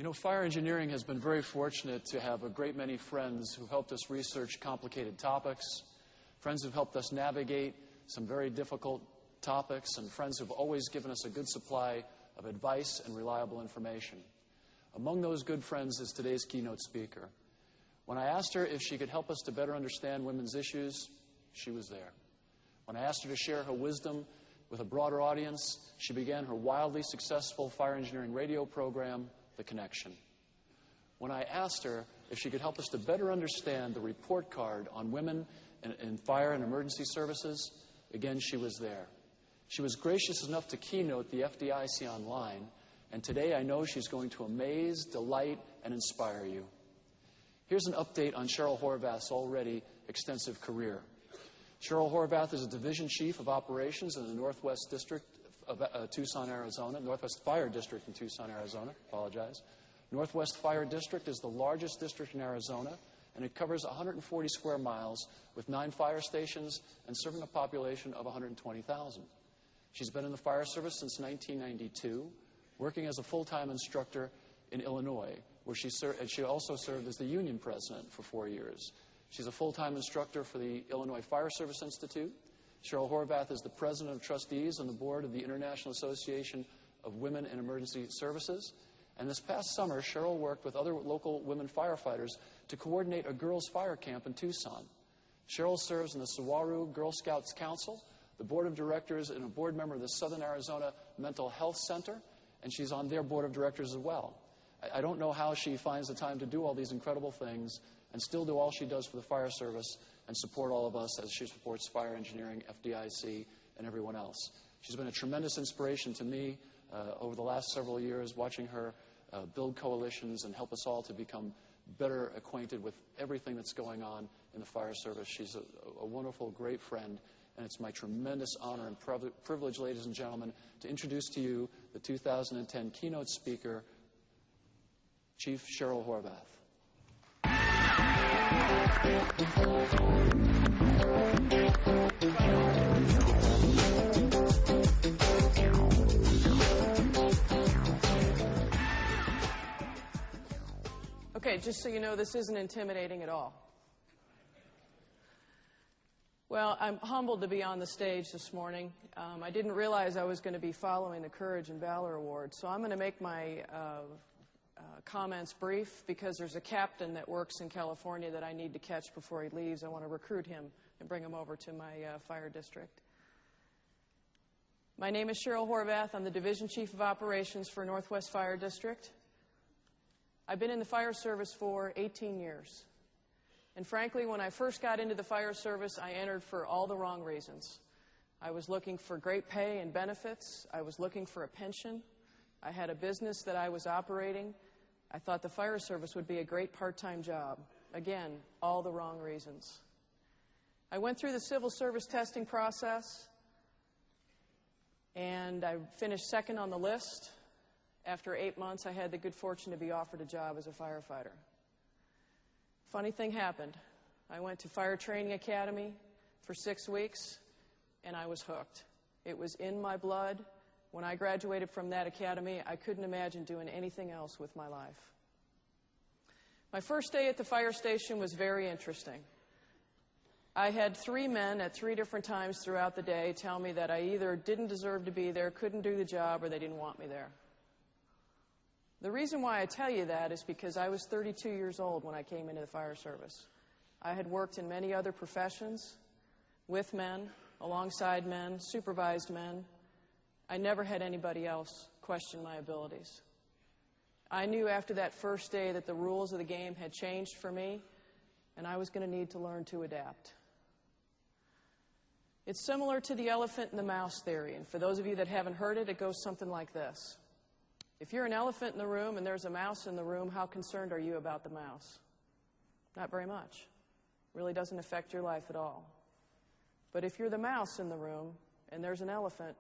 You know, fire engineering has been very fortunate to have a great many friends who helped us research complicated topics, friends who've helped us navigate some very difficult topics, and friends who've always given us a good supply of advice and reliable information. Among those good friends is today's keynote speaker. When I asked her if she could help us to better understand women's issues, she was there. When I asked her to share her wisdom with a broader audience, she began her wildly successful fire engineering radio program, The Connection. When I asked her if she could help us to better understand the report card on women in fire and emergency services, again, she was there. She was gracious enough to keynote the FDIC online, and today I know she's going to amaze, delight, and inspire you. Here's an update on Cheryl Horath's already extensive career. Cheryl Horath is a Division Chief of Operations in the Northwest District of Tucson, Arizona, Northwest Fire District in Tucson, Arizona, apologize. Northwest Fire District is the largest district in Arizona, and it covers 140 square miles with 9 fire stations and serving a population of 120,000. She's been in the fire service since 1992, working as a full-time instructor in Illinois, where she also served as the union president for 4 years. She's a full-time instructor for the Illinois Fire Service Institute. Cheryl Horath is the president of trustees on the board of the International Association of Women in Emergency Services. And this past summer, Cheryl worked with other local women firefighters to coordinate a girls' fire camp in Tucson. Cheryl serves in the Saguaro Girl Scouts Council, the board of directors, and a board member of the Southern Arizona Mental Health Center, and she's on their board of directors as well. I don't know how she finds the time to do all these incredible things and still do all she does for the fire service and support all of us as she supports fire engineering, FDIC, and everyone else. She's been a tremendous inspiration to me over the last several years, watching her build coalitions and help us all to become better acquainted with everything that's going on in the fire service. She's a wonderful, great friend, and it's my tremendous honor and privilege, ladies and gentlemen, to introduce to you the 2010 keynote speaker, Chief Cheryl Horath. Okay, just so you know, this isn't intimidating at all. Well, I'm humbled to be on the stage this morning. I didn't realize I was going to be following the Courage and Valor Award, so I'm going to make my comments brief because there's a captain that works in California that I need to catch before he leaves. I want to recruit him and bring him over to my fire district. My name is Cheryl Horath. I'm the Division Chief of Operations for Northwest Fire District. I've been in the fire service for 18 years. And frankly, when I first got into the fire service, I entered for all the wrong reasons. I was looking for great pay and benefits. I was looking for a pension. I had a business that I was operating. I thought the fire service would be a great part-time job. Again, all the wrong reasons. I went through the civil service testing process, and I finished second on the list. After 8 months, I had the good fortune to be offered a job as a firefighter. Funny thing happened. I went to Fire Training Academy for 6 weeks, and I was hooked. It was in my blood. When I graduated from that academy, I couldn't imagine doing anything else with my life. My first day at the fire station was very interesting. I had 3 men at 3 different times throughout the day tell me that I either didn't deserve to be there, couldn't do the job, or they didn't want me there. The reason why I tell you that is because I was 32 years old when I came into the fire service. I had worked in many other professions, with men, alongside men, supervised men. I never had anybody else question my abilities. I knew after that first day that the rules of the game had changed for me, and I was going to need to learn to adapt. It's similar to the elephant and the mouse theory, and for those of you that haven't heard it, it goes something like this. If you're an elephant in the room and there's a mouse in the room, how concerned are you about the mouse? Not very much. Really doesn't affect your life at all. But if you're the mouse in the room and there's an elephant,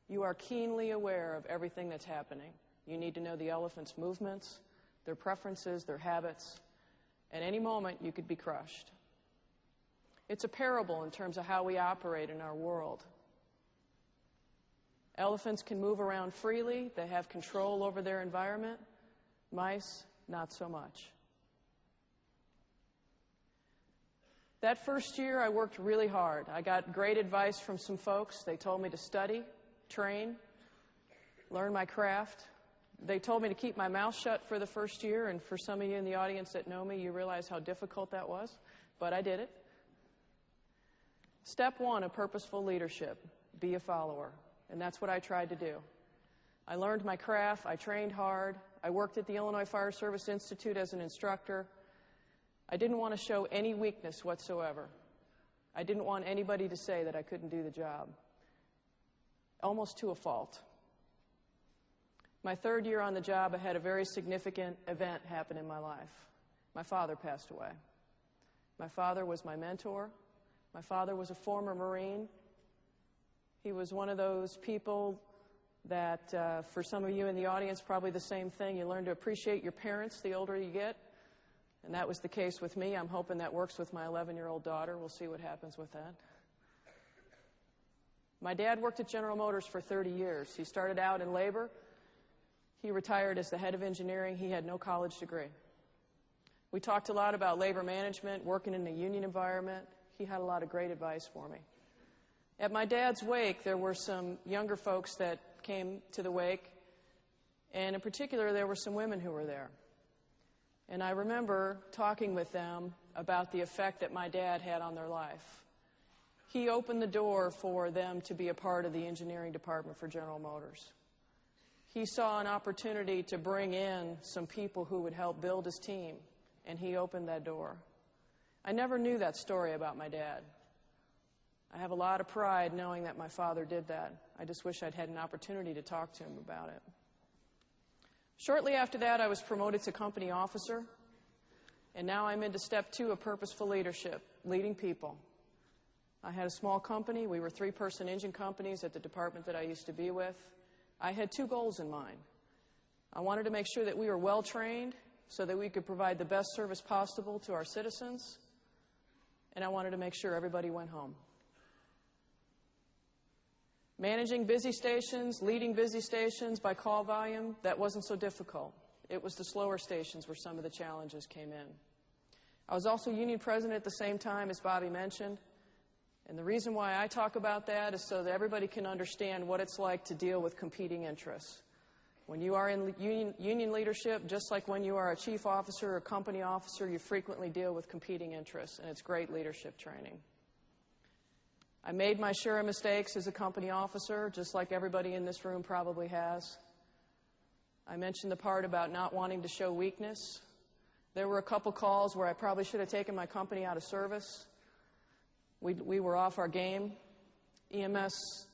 you are keenly aware of everything that's happening. You need to know the elephant's movements, their preferences, their habits. At any moment, you could be crushed. It's a parable in terms of how we operate in our world. Elephants can move around freely. They have control over their environment. Mice, not so much. That first year, I worked really hard. I got great advice from some folks. They told me to study, train, learn my craft. They told me to keep my mouth shut for the first year, and for some of you in the audience that know me, you realize how difficult that was, but I did it. Step one of purposeful leadership, be a follower, and that's what I tried to do. I learned my craft, I trained hard, I worked at the Illinois Fire Service Institute as an instructor. I didn't want to show any weakness whatsoever. I didn't want anybody to say that I couldn't do the job, almost to a fault. My third year on the job, I had a very significant event happen in my life. My father passed away. My father was my mentor. My father was a former Marine. He was one of those people that, for some of you in the audience, probably the same thing. You learn to appreciate your parents the older you get. And that was the case with me. I'm hoping that works with my 11-year-old daughter. We'll see what happens with that. My dad worked at General Motors for 30 years. He started out in labor. He retired as the head of engineering. He had no college degree. We talked a lot about labor management, working in a union environment. He had a lot of great advice for me. At my dad's wake, there were some younger folks that came to the wake, and in particular, there were some women who were there. And I remember talking with them about the effect that my dad had on their life. He opened the door for them to be a part of the engineering department for General Motors. He saw an opportunity to bring in some people who would help build his team, and he opened that door. I never knew that story about my dad. I have a lot of pride knowing that my father did that. I just wish I'd had an opportunity to talk to him about it. Shortly after that, I was promoted to company officer, and now I'm into step 2 of purposeful leadership, leading people. I had a small company. We were 3-person engine companies at the department that I used to be with. I had 2 goals in mind. I wanted to make sure that we were well trained so that we could provide the best service possible to our citizens, and I wanted to make sure everybody went home. Managing busy stations, leading busy stations by call volume, that wasn't so difficult. It was the slower stations where some of the challenges came in. I was also union president at the same time, as Bobby mentioned. And the reason why I talk about that is so that everybody can understand what it's like to deal with competing interests. When you are in union leadership, just like when you are a chief officer or company officer, you frequently deal with competing interests, and it's great leadership training. I made my share of mistakes as a company officer, just like everybody in this room probably has. I mentioned the part about not wanting to show weakness. There were a couple calls where I probably should have taken my company out of service. We were off our game. EMS,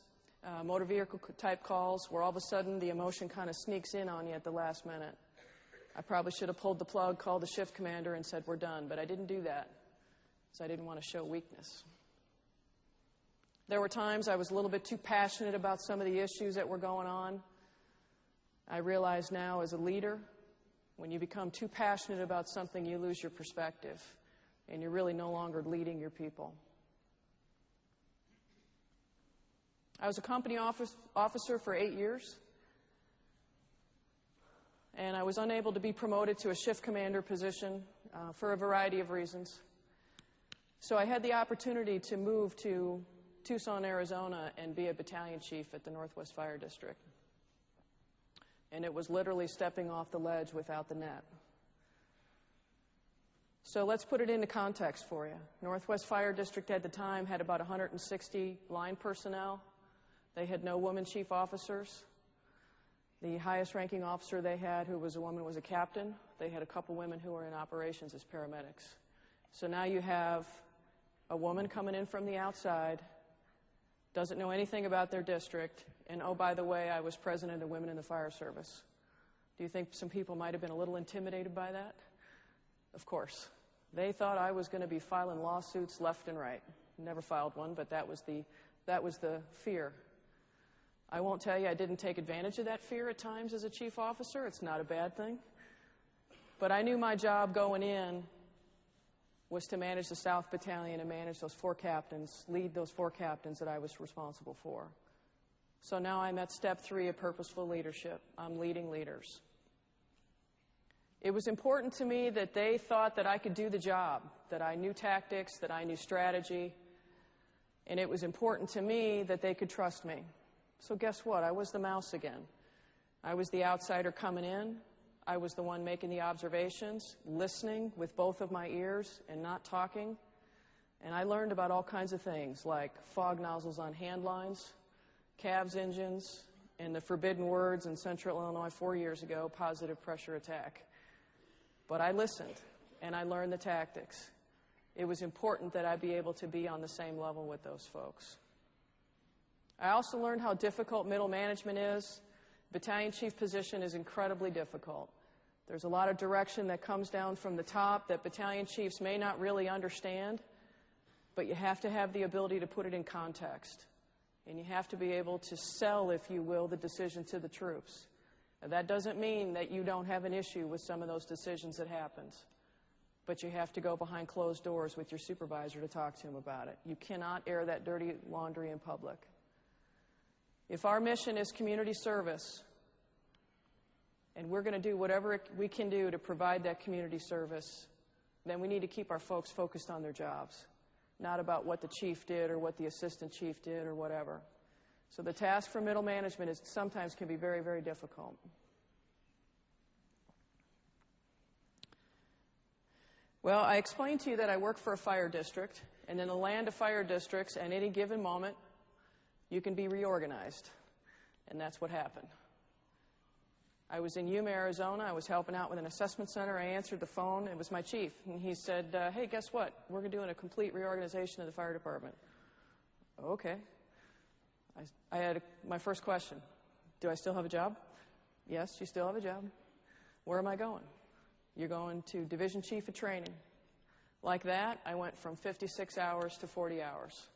motor vehicle type calls, where all of a sudden the emotion kind of sneaks in on you at the last minute. I probably should have pulled the plug, called the shift commander, and said, we're done. But I didn't do that, because I didn't want to show weakness. There were times I was a little bit too passionate about some of the issues that were going on. I realize now as a leader, when you become too passionate about something, you lose your perspective, and you're really no longer leading your people. I was a company officer for 8 years, and I was unable to be promoted to a shift commander position for a variety of reasons. So I had the opportunity to move to Tucson, Arizona, and be a battalion chief at the Northwest Fire District. And it was literally stepping off the ledge without the net. So let's put it into context for you. Northwest Fire District at the time had about 160 line personnel. They had no woman chief officers. The highest ranking officer they had, who was a woman, was a captain. They had a couple women who were in operations as paramedics. So now you have a woman coming in from the outside, doesn't know anything about their district, and oh, by the way, I was president of Women in the Fire Service. Do you think some people might have been a little intimidated by that? Of course. They thought I was going to be filing lawsuits left and right. Never filed one, but that was the fear. I won't tell you I didn't take advantage of that fear at times as a chief officer. It's not a bad thing. But I knew my job going in was to manage the South Battalion and manage those 4 captains, lead those 4 captains that I was responsible for. So now I'm at step 3 of purposeful leadership. I'm leading leaders. It was important to me that they thought that I could do the job, that I knew tactics, that I knew strategy, and it was important to me that they could trust me. So guess what? I was the mouse again. I was the outsider coming in. I was the one making the observations, listening with both of my ears and not talking. And I learned about all kinds of things like fog nozzles on hand lines, calves engines, and the forbidden words in Central Illinois 4 years ago, positive pressure attack. But I listened, and I learned the tactics. It was important that I be able to be on the same level with those folks. I also learned how difficult middle management is. Battalion chief position is incredibly difficult. There's a lot of direction that comes down from the top that battalion chiefs may not really understand, but you have to have the ability to put it in context. And you have to be able to sell, if you will, the decision to the troops. Now, that doesn't mean that you don't have an issue with some of those decisions that happens, but you have to go behind closed doors with your supervisor to talk to him about it. You cannot air that dirty laundry in public. If our mission is community service, and we're going to do whatever we can do to provide that community service, then we need to keep our folks focused on their jobs, not about what the chief did or what the assistant chief did or whatever. So the task for middle management sometimes can be very, very difficult. Well, I explained to you that I work for a fire district, and in the land of fire districts, at any given moment, you can be reorganized, and that's what happened. I was in Yuma, Arizona. I was helping out with an assessment center. I answered the phone. It was my chief, and he said, hey, guess what? We're doing a complete reorganization of the fire department. Okay. I had my first question. Do I still have a job? Yes, you still have a job. Where am I going? You're going to division chief of training. Like that, I went from 56 hours to 40 hours.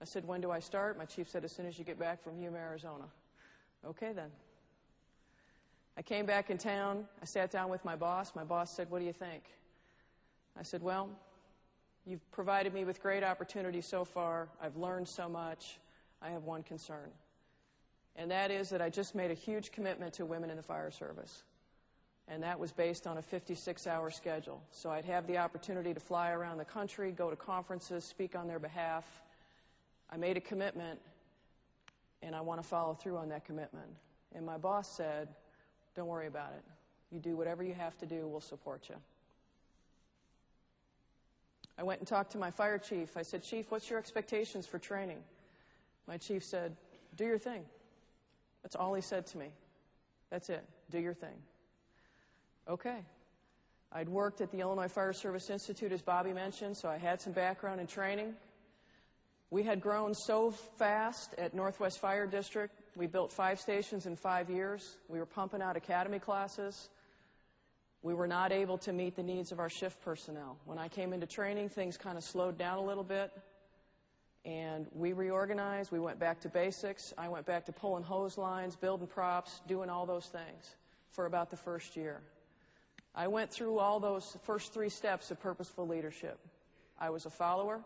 I said, when do I start? My chief said, as soon as you get back from Yuma, Arizona. Okay, then. I came back in town. I sat down with my boss. My boss said, what do you think? I said, well, you've provided me with great opportunities so far. I've learned so much. I have one concern, and that is that I just made a huge commitment to women in the fire service, and that was based on a 56-hour schedule. So I'd have the opportunity to fly around the country, go to conferences, speak on their behalf. I made a commitment, and I want to follow through on that commitment. And my boss said, don't worry about it. You do whatever you have to do. We'll support you. I went and talked to my fire chief. I said, Chief, what's your expectations for training? My chief said, do your thing. That's all he said to me. That's it. Do your thing. Okay. I'd worked at the Illinois Fire Service Institute, as Bobby mentioned, so I had some background in training. We had grown so fast at Northwest Fire District. We built 5 stations in 5 years. We were pumping out academy classes. We were not able to meet the needs of our shift personnel. When I came into training, things kind of slowed down a little bit. And we reorganized. We went back to basics. I went back to pulling hose lines, building props, doing all those things for about the first year. I went through all those first 3 steps of purposeful leadership. I was a follower.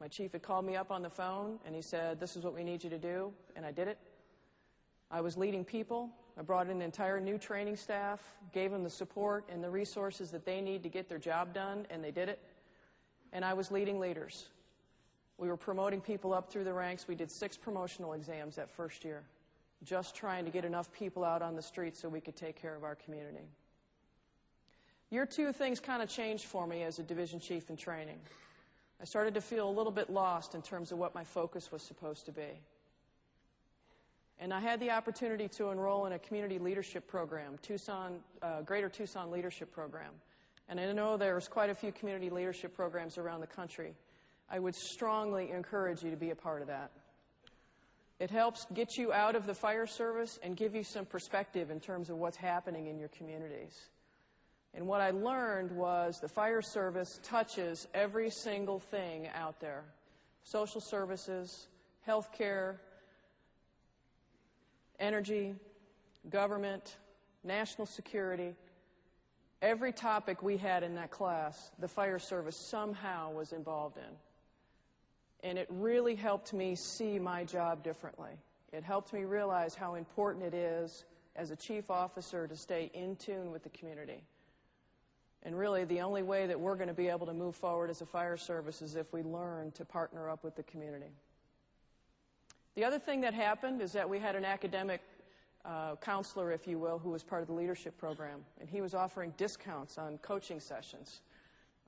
My chief had called me up on the phone, and he said, this is what we need you to do, and I did it. I was leading people. I brought in an entire new training staff, gave them the support and the resources that they need to get their job done, and they did it. And I was leading leaders. We were promoting people up through the ranks. We did 6 promotional exams that first year, just trying to get enough people out on the street so we could take care of our community. Year 2, things kind of changed for me as a division chief in training. I started to feel a little bit lost in terms of what my focus was supposed to be. And I had the opportunity to enroll in a community leadership program, Greater Tucson Leadership Program. And I know there's quite a few community leadership programs around the country. I would strongly encourage you to be a part of that. It helps get you out of the fire service and give you some perspective in terms of what's happening in your communities. And what I learned was the fire service touches every single thing out there. Social services, health care, energy, government, national security. Every topic we had in that class, the fire service somehow was involved in. And it really helped me see my job differently. It helped me realize how important it is as a chief officer to stay in tune with the community. And really, the only way that we're going to be able to move forward as a fire service is if we learn to partner up with the community. The other thing that happened is that we had an academic counselor, if you will, who was part of the leadership program, and he was offering discounts on coaching sessions.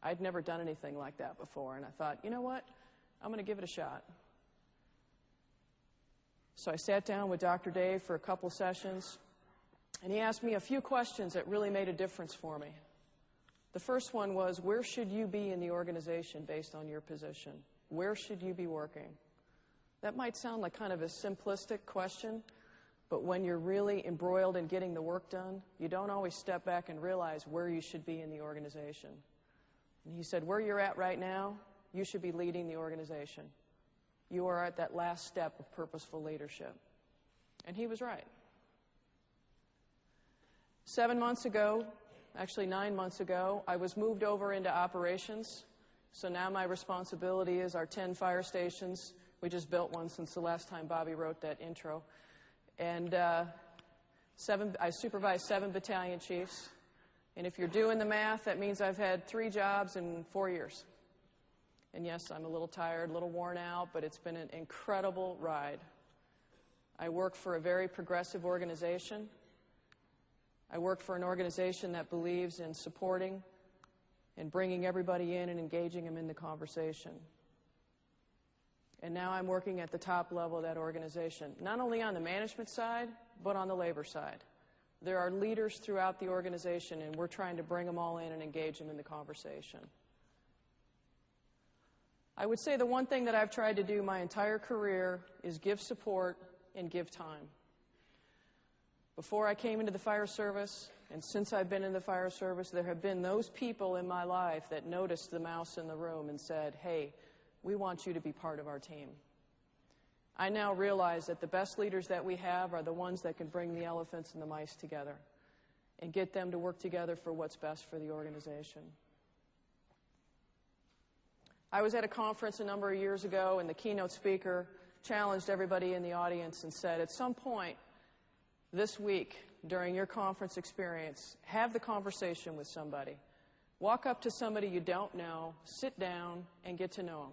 I'd never done anything like that before, and I thought, you know what? I'm going to give it a shot. So I sat down with Dr. Dave for a couple sessions, and he asked me a few questions that really made a difference for me. The first one was, where should you be in the organization based on your position? Where should you be working? That might sound like kind of a simplistic question, but when you're really embroiled in getting the work done, you don't always step back and realize where you should be in the organization. And he said, where you're at right now, you should be leading the organization. You are at that last step of purposeful leadership. And he was right. 7 months ago, actually 9 months ago, I was moved over into operations. So now my responsibility is our 10 fire stations. We just built one since the last time Bobby wrote that intro. And I supervise 7 battalion chiefs. And if you're doing the math, that means I've had 3 jobs in 4 years. And yes, I'm a little tired, a little worn out, but it's been an incredible ride. I work for a very progressive organization. I work for an organization that believes in supporting and bringing everybody in and engaging them in the conversation. And now I'm working at the top level of that organization, not only on the management side, but on the labor side. There are leaders throughout the organization, and we're trying to bring them all in and engage them in the conversation. I would say the one thing that I've tried to do my entire career is give support and give time. Before I came into the fire service, and since I've been in the fire service, there have been those people in my life that noticed the mouse in the room and said, hey, we want you to be part of our team. I now realize that the best leaders that we have are the ones that can bring the elephants and the mice together and get them to work together for what's best for the organization. I was at a conference a number of years ago, and the keynote speaker challenged everybody in the audience and said, at some point this week during your conference experience, have the conversation with somebody. Walk up to somebody you don't know, sit down, and get to know them.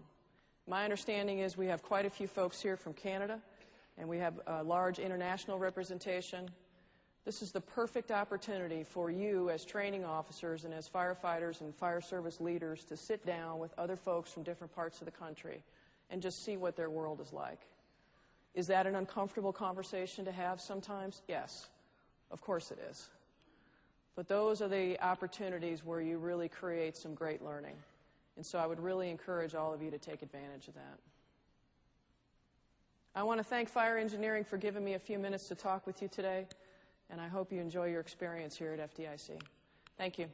My understanding is we have quite a few folks here from Canada, and we have a large international representation. This is the perfect opportunity for you as training officers and as firefighters and fire service leaders to sit down with other folks from different parts of the country and just see what their world is like. Is that an uncomfortable conversation to have sometimes? Yes, of course it is. But those are the opportunities where you really create some great learning. And so I would really encourage all of you to take advantage of that. I want to thank Fire Engineering for giving me a few minutes to talk with you today, and I hope you enjoy your experience here at FDIC. Thank you.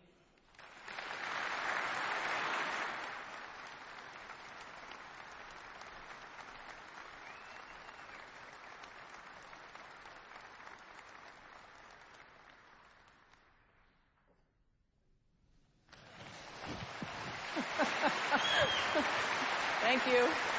Thank you.